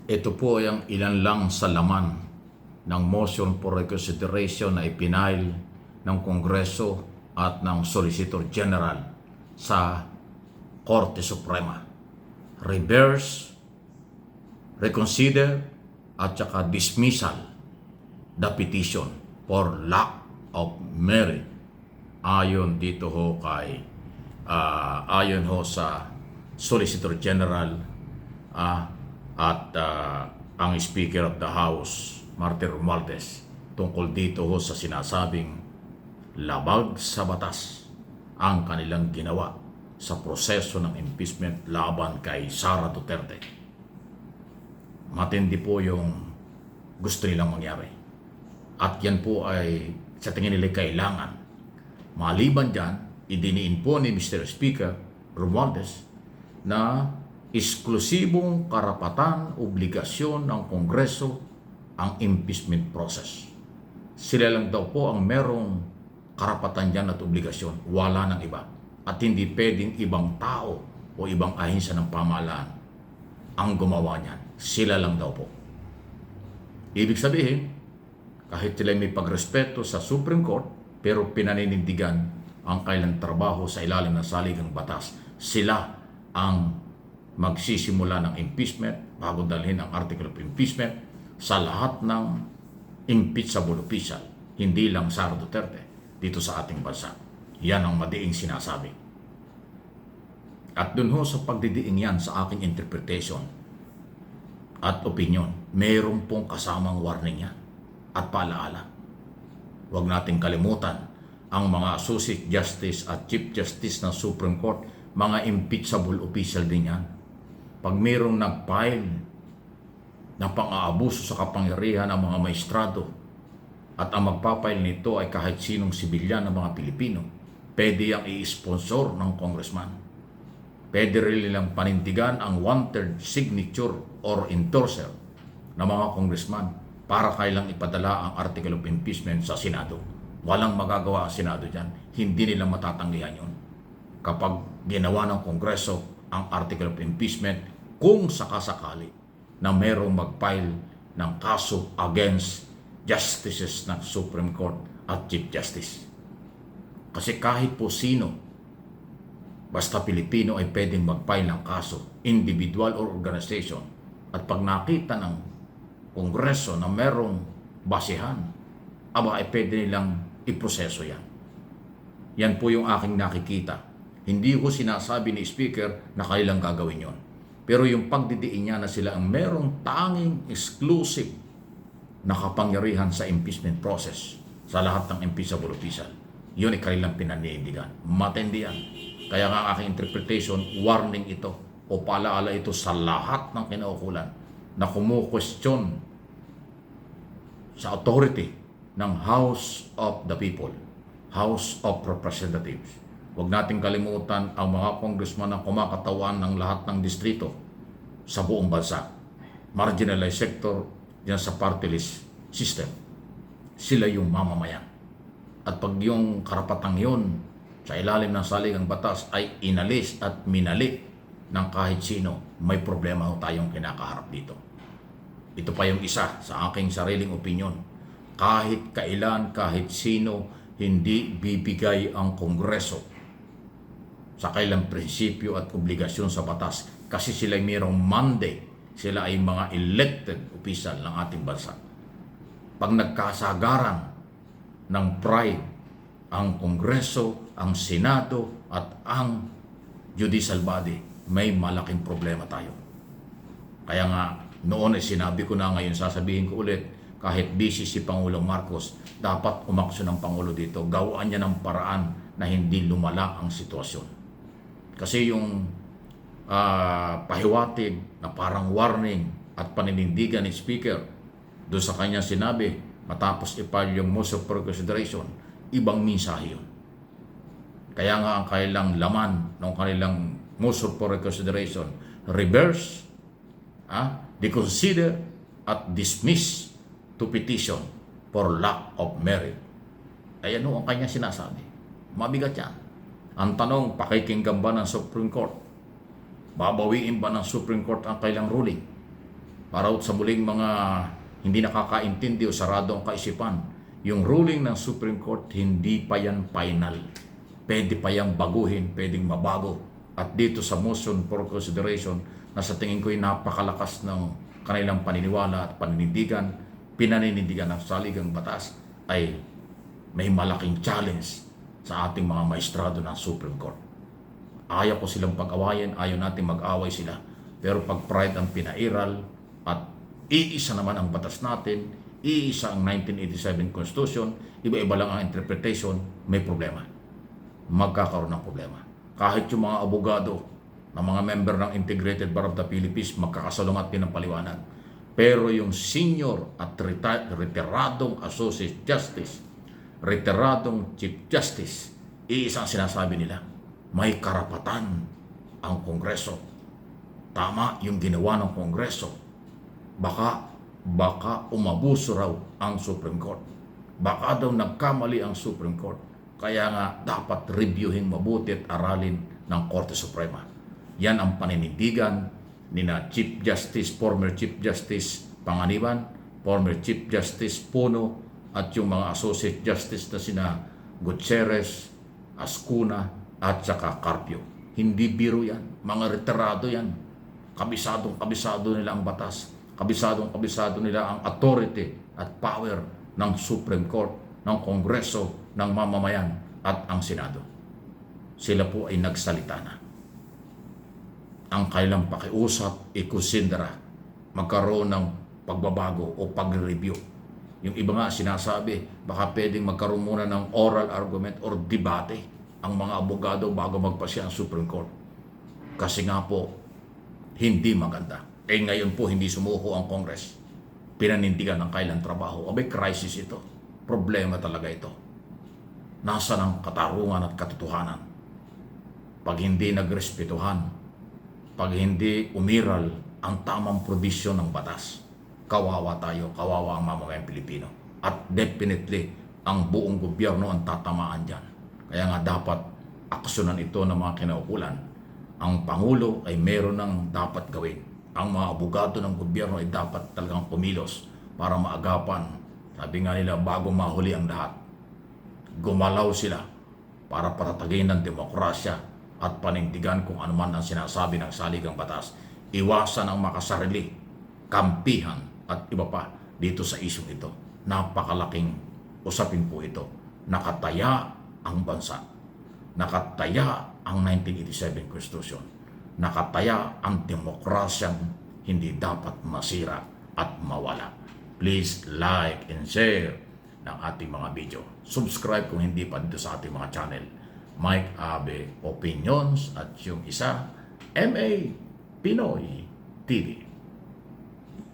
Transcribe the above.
Ito po ay ang ilan lang sa laman ng motion for reconsideration na ipinail ng Kongreso at ng Solicitor General sa Korte Suprema. Reverse, reconsider, at saka dismissal the petition for lack of merit ayon dito ho kay ayon ho sa Solicitor General at ang Speaker of the House, Martin Romualdez, tungkol dito ho sa sinasabing labag sa batas ang kanilang ginawa sa proseso ng impeachment laban kay Sara Duterte. Matindi po yung gusto nilang mangyari. At yan po ay sa tingin nila kailangan. Maliban dyan, idiniin po ni Mr. Speaker Romualdez na eksklusibong karapatan, obligasyon ng Kongreso ang impeachment process. Sila lang daw po ang merong karapatan dyan at obligasyon, wala ng iba. At hindi pwedeng ibang tao o ibang ahensya ng pamahalaan ang gumawa niyan. Sila lang daw po. Ibig sabihin, kahit sila may pagrespeto sa Supreme Court, pero pinaninindigan ang kailang trabaho sa ilalim ng saligang batas, sila ang magsisimula ng impeachment bago dalhin ang article of impeachment sa lahat ng impeachable official, hindi lang Sara Duterte dito sa ating bansa. Yan ang madiing sinasabi. At dun ho sa pagdidiing yan sa aking interpretation at opinion, mayroon pong kasamang warning yan at paalaala. Huwag nating kalimutan ang mga Associate Justice at Chief Justice ng Supreme Court, mga impeachable official din yan. Pag mayroong nag-file na pang-aabuso sa kapangyarihan ng mga maestrado at ang magpapile nito ay kahit sinong sibilyan ng mga Pilipino, pwede yang i-sponsor ng congressman. Pwede rin nilang panindigan ang wanted signature or endorser ng mga congressman para kailang ipadala ang article of impeachment sa Senado. Walang magagawa ang Senado dyan. Hindi nila matatanggihan yun. Kapag ginawa ng Kongreso ang article of impeachment, kung sakasakali na merong mag-file ng kaso against justices ng Supreme Court at Chief Justice. Kasi kahit po sino, basta Pilipino ay pwedeng mag-file ng kaso, individual or organization. At pag nakita ng Kongreso na merong basihan, aba ay pwede nilang iproseso yan. Yan po yung aking nakikita. Hindi ko sinasabi ni Speaker na kailang gagawin yon. Pero yung pagdidiin niya na sila ang merong tanging exclusive na kapangyarihan sa impeachment process sa lahat ng impeachable official, yun ay kanilang pinaninindigan. Matindi yan. Kaya nga aking interpretation, warning ito o paalaala ito sa lahat ng kinaukulan na kumu-question sa authority ng House of the People, House of Representatives. Huwag nating kalimutan ang mga congressman na kumakatawan ng lahat ng distrito sa buong bansa. Marginalized sector dyan sa party list system. Sila yung mamamayan. At pag yung karapatang yun sa ilalim ng saligang batas ay inalis at minali ng kahit sino, may problema ho tayong kinakaharap dito. Ito pa yung isa sa aking sariling opinion. Kahit kailan, kahit sino, hindi bibigay ang Kongreso sa kailang prinsipyo at obligasyon sa batas kasi sila ay mayroong mandate. Sila ay mga elected official ng ating bansa. Pag nagkasagaran ng pride ang Kongreso, ang Senado at ang judicial body, may malaking problema tayo. Kaya nga noon ay sinabi ko na, ngayon sasabihin ko ulit, kahit busy si Pangulong Marcos, dapat umaksyon ng Pangulo dito. Gawaan niya ng paraan na hindi lumala ang sitwasyon. Kasi yung pahiwatig na parang warning at paninindigan ni Speaker doon sa kanya sinabi matapos ipile yung motion for reconsideration, ibang mensahe yun. Kaya nga ang kailang laman ng kanilang motion for reconsideration, reverse, reconsider at dismiss to petition for lack of merit. Ay ano ang kanya sinasabi? Mabigat yan. Ang tanong, pakikinggan ba ng Supreme Court? Babawiin ba ng Supreme Court ang kailang ruling? para sa muling mga hindi nakakaintindi o sarado ang kaisipan, yung ruling ng Supreme Court, hindi pa yan final. Pwede pa yang baguhin, pwedeng mabago. At dito sa motion for consideration, na sa tingin ko ay napakalakas ng kanilang paniniwala at paninindigan, pinaninindigan ng saligang batas, ay may malaking challenge sa ating mga maestrado ng Supreme Court. Ayaw ko silang pag-awayan, ayaw natin mag-away sila. Pero pag pride ang pinairal at iisa naman ang batas natin, iisa ang 1987 Constitution, iba-iba lang ang interpretation, may problema. Magkakaroon ng problema. Kahit yung mga abogado na mga member ng Integrated Bar of the Philippines, magkakasalungat din ng paliwanag. Pero yung senior at retiradong Associate Justice, retiradong Chief Justice, iisang sinasabi nila, may karapatan ang Kongreso. Tama yung ginawa ng Kongreso. Baka umabuso raw ang Supreme Court. Baka daw nagkamali ang Supreme Court. Kaya nga dapat reviewing mabuti at aralin ng Korte Suprema. Yan ang paninindigan ni na Chief Justice, former Chief Justice Panganiban, former Chief Justice Puno, at yung mga Associate Justice na sina Gutierrez, Ascuna, at saka Carpio. Hindi biro yan. Mga retirado yan. Kabisado nila ang batas. Kabisado nila ang authority at power ng Supreme Court, ng Kongreso, ng mamamayan at ang Senado. Sila po ay nagsalita na. Ang kailang pakiusap, ikonsidera, magkaroon ng pagbabago o pag-review. Yung iba nga sinasabi, baka pwedeng magkaroon muna ng oral argument or debate ang mga abogado bago magpasya ang Supreme Court. Kasi nga po, hindi maganda. Ngayon po, hindi sumuko ang Congress. Pinanindigan ng kailang trabaho. Abay, crisis ito. Problema talaga ito. Nasa ng katarungan at katotohanan. Pag hindi nagrespetuhan, pag hindi umiral ang tamang probisyon ng batas, kawawa tayo, kawawa ang mamamayang Pilipino. At definitely, ang buong gobyerno ang tatamaan dyan. Kaya nga dapat aksyonan ito ng mga kinaukulan. Ang Pangulo ay meron ng dapat gawin. Ang mga abogado ng gobyerno ay dapat talagang kumilos para maagapan. Sabi nga nila, bago mahuli ang lahat, gumalaw sila para patatagin ng demokrasya at panindigan kung anuman ang sinasabi ng saligang batas. Iwasan ang makasarili, kampihan at iba pa dito sa isyong ito. Napakalaking usapin po ito. Nakataya ang bansa. Nakataya ang 1987 Constitution. Nakataya ang demokrasyang hindi dapat masira at mawala. Please like and share ng ating mga video. Subscribe kung hindi pa dito sa ating mga channel. Mike Abe Opinions at yung isa, MA Pinoy TV.